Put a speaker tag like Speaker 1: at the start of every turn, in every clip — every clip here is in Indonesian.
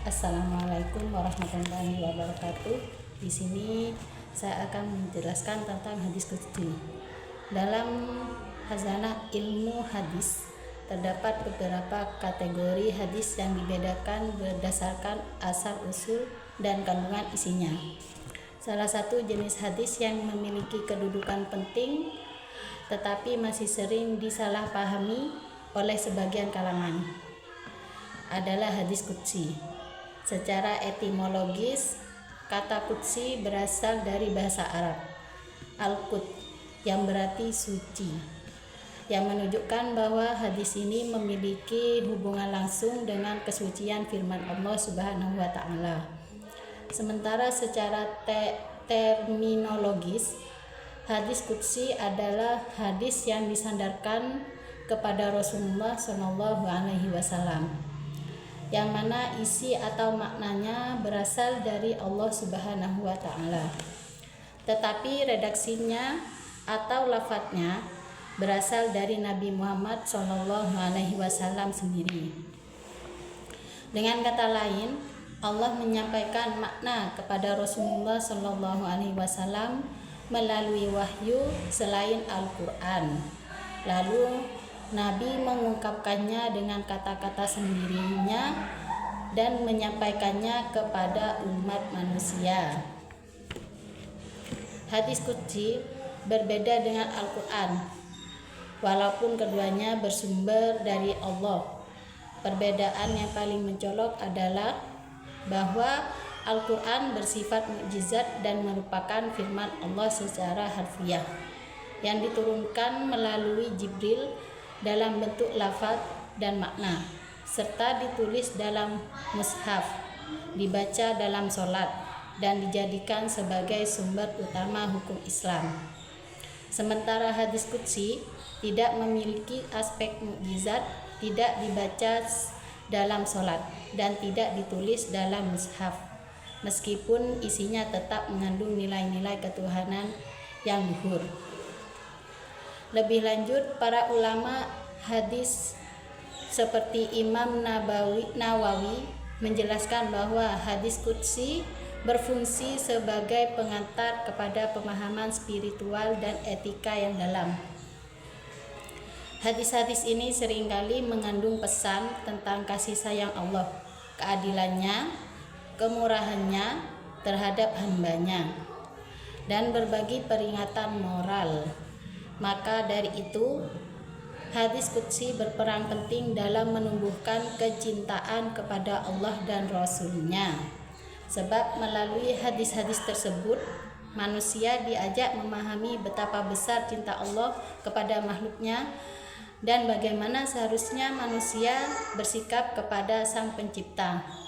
Speaker 1: Assalamualaikum warahmatullahi wabarakatuh. Di sini saya akan menjelaskan tentang hadis qudsi. Dalam khazanah ilmu hadis terdapat beberapa kategori hadis yang dibedakan berdasarkan asal usul dan kandungan isinya. Salah satu jenis hadis yang memiliki kedudukan penting tetapi masih sering disalahpahami oleh sebagian kalangan adalah hadis qudsi. Secara etimologis, kata qudsi berasal dari bahasa Arab al-qud yang berarti suci, yang menunjukkan bahwa hadis ini memiliki hubungan langsung dengan kesucian firman Allah Subhanahu wa taala. Sementara secara terminologis, hadis qudsi adalah hadis yang disandarkan kepada Rasulullah Shallallahu alaihi wasallam, yang mana isi atau maknanya berasal dari Allah Subhanahu wa taala. Tetapi redaksinya atau lafadznya berasal dari Nabi Muhammad Shallallahu alaihi wasallam sendiri. Dengan kata lain, Allah menyampaikan makna kepada Rasulullah Shallallahu alaihi wasallam melalui wahyu selain Al-Qur'an. Lalu Nabi mengungkapkannya dengan kata-kata sendirinya dan menyampaikannya kepada umat manusia. Hadis qudsi berbeda dengan Al-Quran, walaupun keduanya bersumber dari Allah. Perbedaan yang paling mencolok adalah bahwa Al-Quran bersifat mukjizat dan merupakan firman Allah secara harfiah yang diturunkan melalui Jibril dalam bentuk lafaz dan makna, serta ditulis dalam mushaf, dibaca dalam sholat, dan dijadikan sebagai sumber utama hukum Islam. Sementara hadis qudsi tidak memiliki aspek mukjizat, tidak dibaca dalam sholat, dan tidak ditulis dalam mushaf, meskipun isinya tetap mengandung nilai-nilai ketuhanan yang luhur. Lebih lanjut, para ulama hadis seperti Imam Nawawi menjelaskan bahwa hadis qudsi berfungsi sebagai pengantar kepada pemahaman spiritual dan etika yang dalam. Hadis-hadis ini seringkali mengandung pesan tentang kasih sayang Allah, keadilannya, kemurahannya terhadap hambanya, dan berbagi peringatan moral. Maka dari itu, hadis qudsi berperan penting dalam menumbuhkan kecintaan kepada Allah dan Rasul-Nya. Sebab melalui hadis-hadis tersebut, manusia diajak memahami betapa besar cinta Allah kepada makhluknya dan bagaimana seharusnya manusia bersikap kepada Sang Pencipta.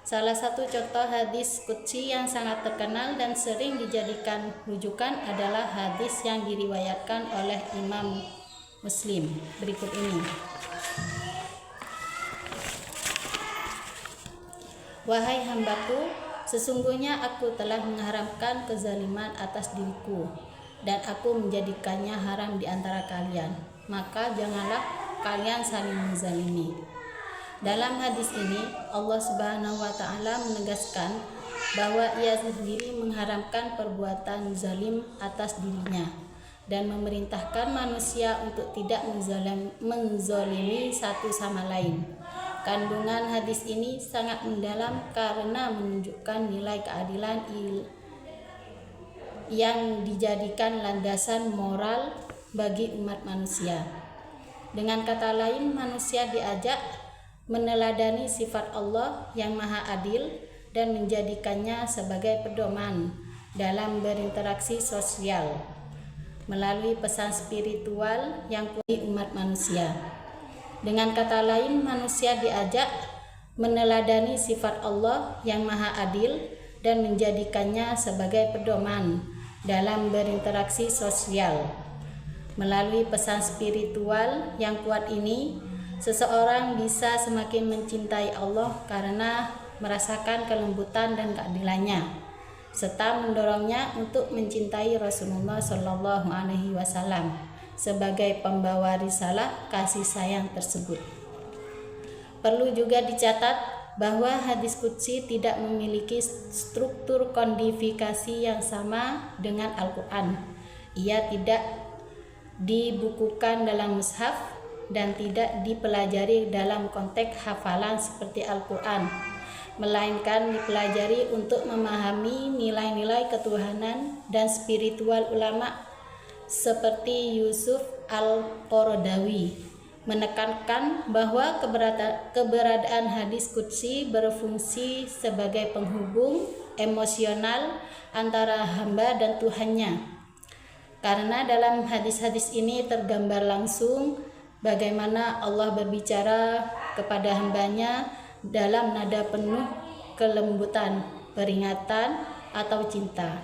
Speaker 1: Salah satu contoh hadis qudsi yang sangat terkenal dan sering dijadikan rujukan adalah hadis yang diriwayatkan oleh Imam Muslim berikut ini. Wahai hambaku, sesungguhnya aku telah mengharamkan kezaliman atas diriku dan aku menjadikannya haram di antara kalian. Maka janganlah kalian saling menzalimi. Dalam hadis ini, Allah Subhanahu wa taala menegaskan bahwa Ia sendiri mengharamkan perbuatan zalim atas dirinya dan memerintahkan manusia untuk tidak menzalimi satu sama lain. Kandungan hadis ini sangat mendalam karena menunjukkan nilai keadilan yang dijadikan landasan moral bagi umat manusia. Dengan kata lain, manusia diajak meneladani sifat Allah yang maha adil dan menjadikannya sebagai pedoman dalam berinteraksi sosial melalui pesan spiritual yang kuat umat manusia. Dengan kata lain, manusia diajak meneladani sifat Allah yang maha adil dan menjadikannya sebagai pedoman dalam berinteraksi sosial melalui pesan spiritual yang kuat ini. Seseorang bisa semakin mencintai Allah karena merasakan kelembutan dan keadilannya, serta mendorongnya untuk mencintai Rasulullah Shallallahu alaihi wasallam sebagai pembawa risalah kasih sayang tersebut. Perlu juga dicatat bahwa hadis qudsi tidak memiliki struktur kodifikasi yang sama dengan Al-Quran. Ia tidak dibukukan dalam mushaf dan tidak dipelajari dalam konteks hafalan seperti Al-Quran, melainkan dipelajari untuk memahami nilai-nilai ketuhanan dan spiritual ulama seperti Yusuf Al-Qaradawi menekankan bahwa keberadaan hadis qudsi berfungsi sebagai penghubung emosional antara hamba dan Tuhannya. Karena dalam hadis-hadis ini tergambar langsung bagaimana Allah berbicara kepada hambanya dalam nada penuh kelembutan, peringatan, atau cinta.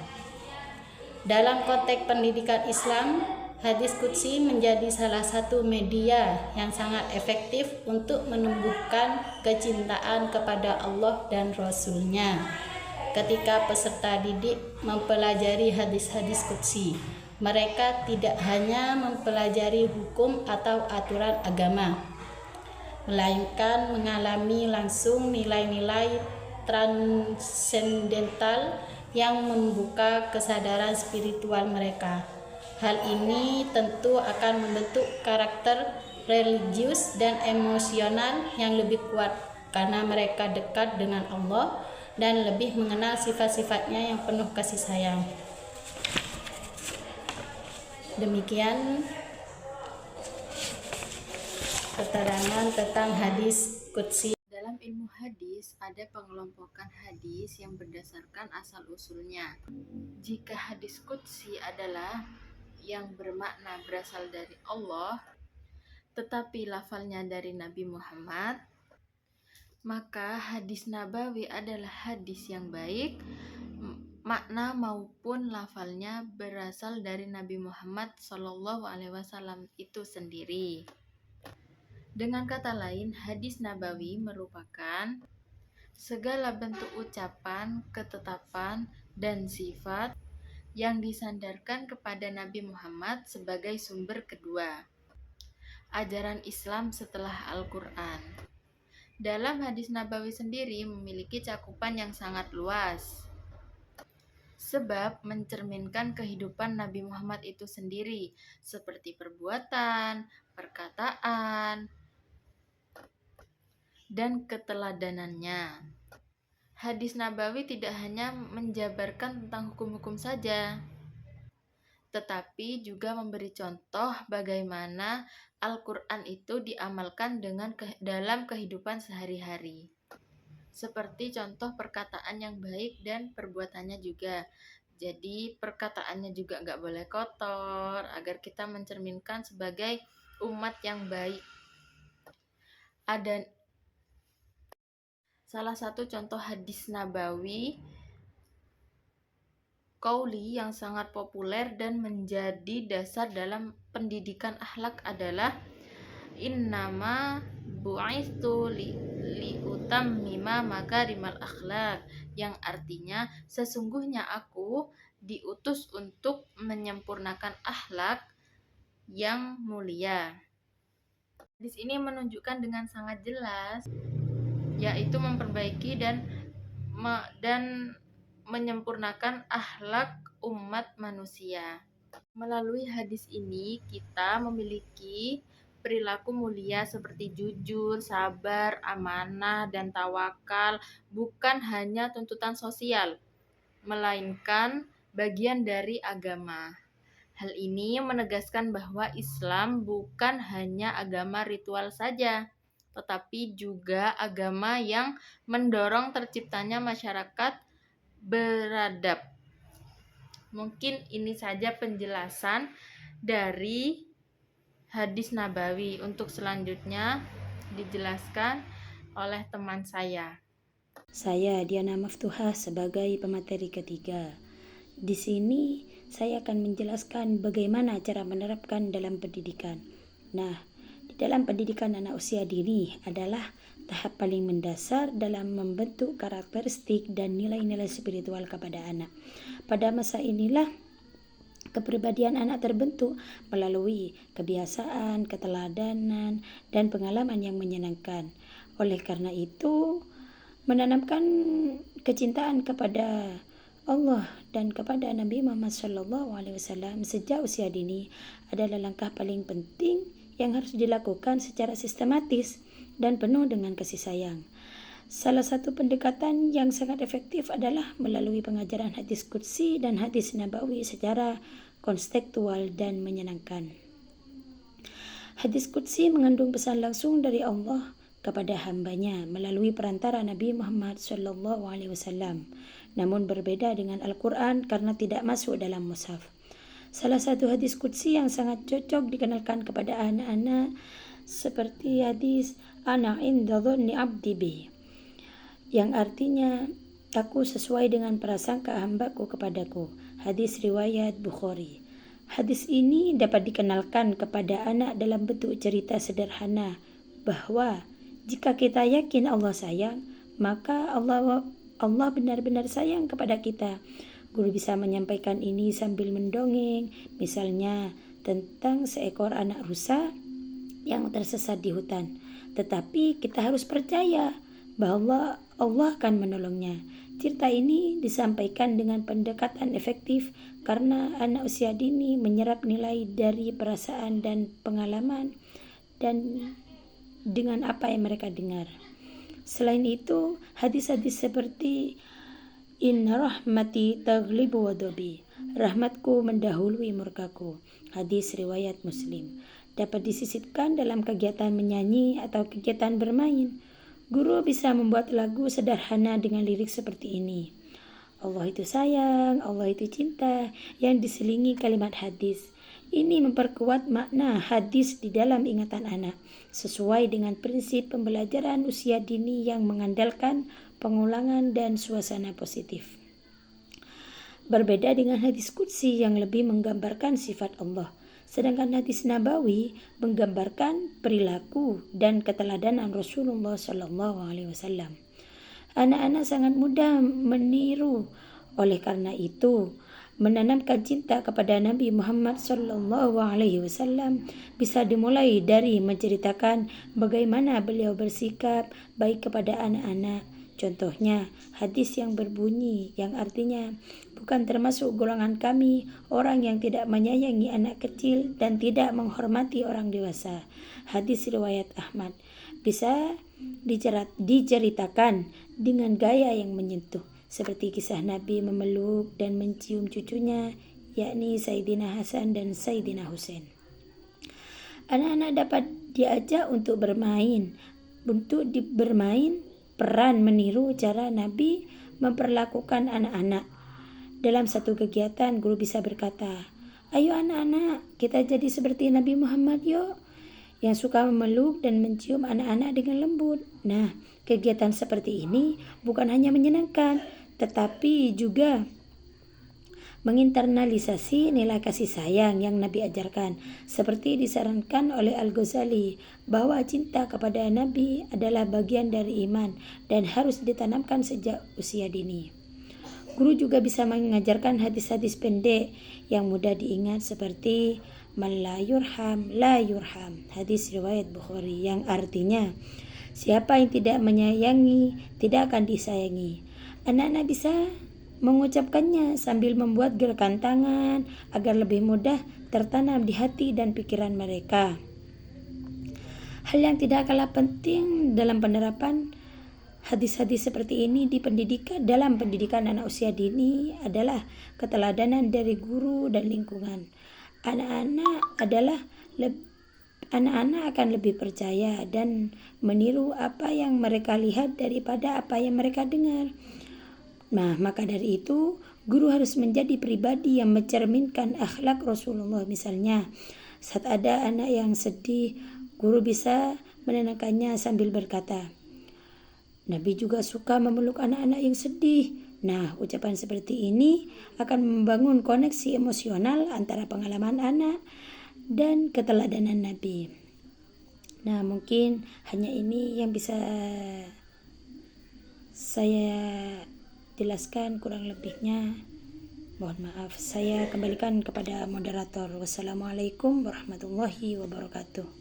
Speaker 1: Dalam konteks pendidikan Islam, hadis qudsi menjadi salah satu media yang sangat efektif untuk menumbuhkan kecintaan kepada Allah dan Rasul-Nya. Ketika peserta didik mempelajari hadis-hadis qudsi, mereka tidak hanya mempelajari hukum atau aturan agama, melainkan mengalami langsung nilai-nilai transendental yang membuka kesadaran spiritual mereka. Hal ini tentu akan membentuk karakter religius dan emosional yang lebih kuat karena mereka dekat dengan Allah dan lebih mengenal sifat-sifatnya yang penuh kasih sayang. Demikian keterangan tentang hadis qudsi.
Speaker 2: Dalam ilmu hadis ada pengelompokan hadis yang berdasarkan asal-usulnya. Jika hadis qudsi adalah yang bermakna berasal dari Allah, tetapi lafalnya dari Nabi Muhammad, maka hadis nabawi adalah hadis yang baik, makna maupun lafalnya berasal dari Nabi Muhammad SAW itu sendiri. Dengan kata lain, hadis nabawi merupakan segala bentuk ucapan, ketetapan, dan sifat yang disandarkan kepada Nabi Muhammad sebagai sumber kedua ajaran Islam setelah Al-Quran. Dalam hadis nabawi sendiri memiliki cakupan yang sangat luas, sebab mencerminkan kehidupan Nabi Muhammad itu sendiri, seperti perbuatan, perkataan, dan keteladanannya. Hadis nabawi tidak hanya menjabarkan tentang hukum-hukum saja, tetapi juga memberi contoh bagaimana Al-Quran itu diamalkan dalam kehidupan sehari-hari. Seperti contoh perkataan yang baik dan perbuatannya juga. Jadi perkataannya juga nggak boleh kotor, agar kita mencerminkan sebagai umat yang baik. Ada salah satu contoh hadis nabawi qauli yang sangat populer dan menjadi dasar dalam pendidikan akhlak adalah innama bu'itsu liutammima makarimal akhlak, yang artinya sesungguhnya aku diutus untuk menyempurnakan akhlak yang mulia. Hadis ini menunjukkan dengan sangat jelas, yaitu memperbaiki dan menyempurnakan akhlak umat manusia. Melalui hadis ini kita memiliki perilaku mulia seperti jujur, sabar, amanah, dan tawakal, bukan hanya tuntutan sosial, melainkan bagian dari agama. Hal ini menegaskan bahwa Islam bukan hanya agama ritual saja, tetapi juga agama yang mendorong terciptanya masyarakat beradab. Mungkin ini saja penjelasan dari hadis nabawi. Untuk selanjutnya dijelaskan oleh teman saya.
Speaker 3: Saya Diana Maftuha sebagai pemateri ketiga. Di sini saya akan menjelaskan bagaimana cara menerapkan dalam pendidikan. Nah, di dalam pendidikan anak usia dini adalah tahap paling mendasar dalam membentuk karakteristik dan nilai-nilai spiritual kepada anak. Pada masa inilah kepribadian anak terbentuk melalui kebiasaan, keteladanan, dan pengalaman yang menyenangkan. Oleh karena itu, menanamkan kecintaan kepada Allah dan kepada Nabi Muhammad SAW sejak usia dini adalah langkah paling penting yang harus dilakukan secara sistematis dan penuh dengan kasih sayang. Salah satu pendekatan yang sangat efektif adalah melalui pengajaran hadis qudsi dan hadis nabawi secara kontekstual dan menyenangkan. Hadis qudsi mengandung pesan langsung dari Allah kepada hambanya melalui perantara Nabi Muhammad SAW, namun berbeda dengan Al-Quran karena tidak masuk dalam mushaf. Salah satu hadis qudsi yang sangat cocok dikenalkan kepada anak-anak seperti hadis ana inda dhanni abdi bi, yang artinya aku sesuai dengan prasangka hambaku kepadaku. Hadis riwayat Bukhari. Hadis ini dapat dikenalkan kepada anak dalam bentuk cerita sederhana bahwa jika kita yakin Allah sayang, maka Allah benar-benar sayang kepada kita. Guru bisa menyampaikan ini sambil mendongeng, misalnya tentang seekor anak rusa yang tersesat di hutan. Tetapi kita harus percaya bahwa Allah akan menolongnya. Cerita ini disampaikan dengan pendekatan efektif karena anak usia dini menyerap nilai dari perasaan dan pengalaman dan dengan apa yang mereka dengar. Selain itu, hadis-hadis seperti inna rahmati taghlibu ghadabi, rahmatku mendahului murkaku, hadis riwayat Muslim, dapat disisipkan dalam kegiatan menyanyi atau kegiatan bermain. Guru bisa membuat lagu sederhana dengan lirik seperti ini. Allah itu sayang, Allah itu cinta, yang diselingi kalimat hadis. Ini memperkuat makna hadis di dalam ingatan anak, sesuai dengan prinsip pembelajaran usia dini yang mengandalkan pengulangan dan suasana positif. Berbeda dengan hadis qudsi yang lebih menggambarkan sifat Allah, sedangkan hadis nabawi menggambarkan perilaku dan keteladanan Rasulullah SAW. Anak-anak sangat mudah meniru. Oleh karena itu, menanamkan cinta kepada Nabi Muhammad SAW bisa dimulai dari menceritakan bagaimana beliau bersikap baik kepada anak-anak. Contohnya, hadis yang berbunyi yang artinya, bukan termasuk golongan kami orang yang tidak menyayangi anak kecil dan tidak menghormati orang dewasa. Hadis riwayat Ahmad. Bisa diceritakan dengan gaya yang menyentuh, seperti kisah Nabi memeluk dan mencium cucunya, yakni Sayyidina Hasan dan Sayyidina Husain. Anak-anak dapat diajak untuk bermain. Peran meniru cara Nabi memperlakukan anak-anak. Dalam satu kegiatan, guru bisa berkata, ayo anak-anak, kita jadi seperti Nabi Muhammad yuk, yang suka memeluk dan mencium anak-anak dengan lembut. Nah, kegiatan seperti ini bukan hanya menyenangkan, tetapi juga menginternalisasi nilai kasih sayang yang Nabi ajarkan, seperti disarankan oleh Al-Ghazali bahwa cinta kepada Nabi adalah bagian dari iman dan harus ditanamkan sejak usia dini. Guru juga bisa mengajarkan hadis-hadis pendek yang mudah diingat seperti man la yurham la yurham, hadis riwayat Bukhari, yang artinya siapa yang tidak menyayangi tidak akan disayangi. Anak-anak bisa mengucapkannya sambil membuat gerakan tangan agar lebih mudah tertanam di hati dan pikiran mereka. Hal yang tidak kalah penting dalam penerapan hadis-hadis seperti ini dalam pendidikan anak usia dini adalah keteladanan dari guru dan lingkungan. Anak-anak akan lebih percaya dan meniru apa yang mereka lihat daripada apa yang mereka dengar. Nah, maka dari itu, guru harus menjadi pribadi yang mencerminkan akhlak Rasulullah. Misalnya, saat ada anak yang sedih, guru bisa menenangkannya sambil berkata, Nabi juga suka memeluk anak-anak yang sedih. Nah, ucapan seperti ini akan membangun koneksi emosional antara pengalaman anak dan keteladanan Nabi. Nah, mungkin hanya ini yang bisa saya jelaskan, kurang lebihnya mohon maaf. Saya kembalikan kepada moderator. Wassalamualaikum warahmatullahi wabarakatuh.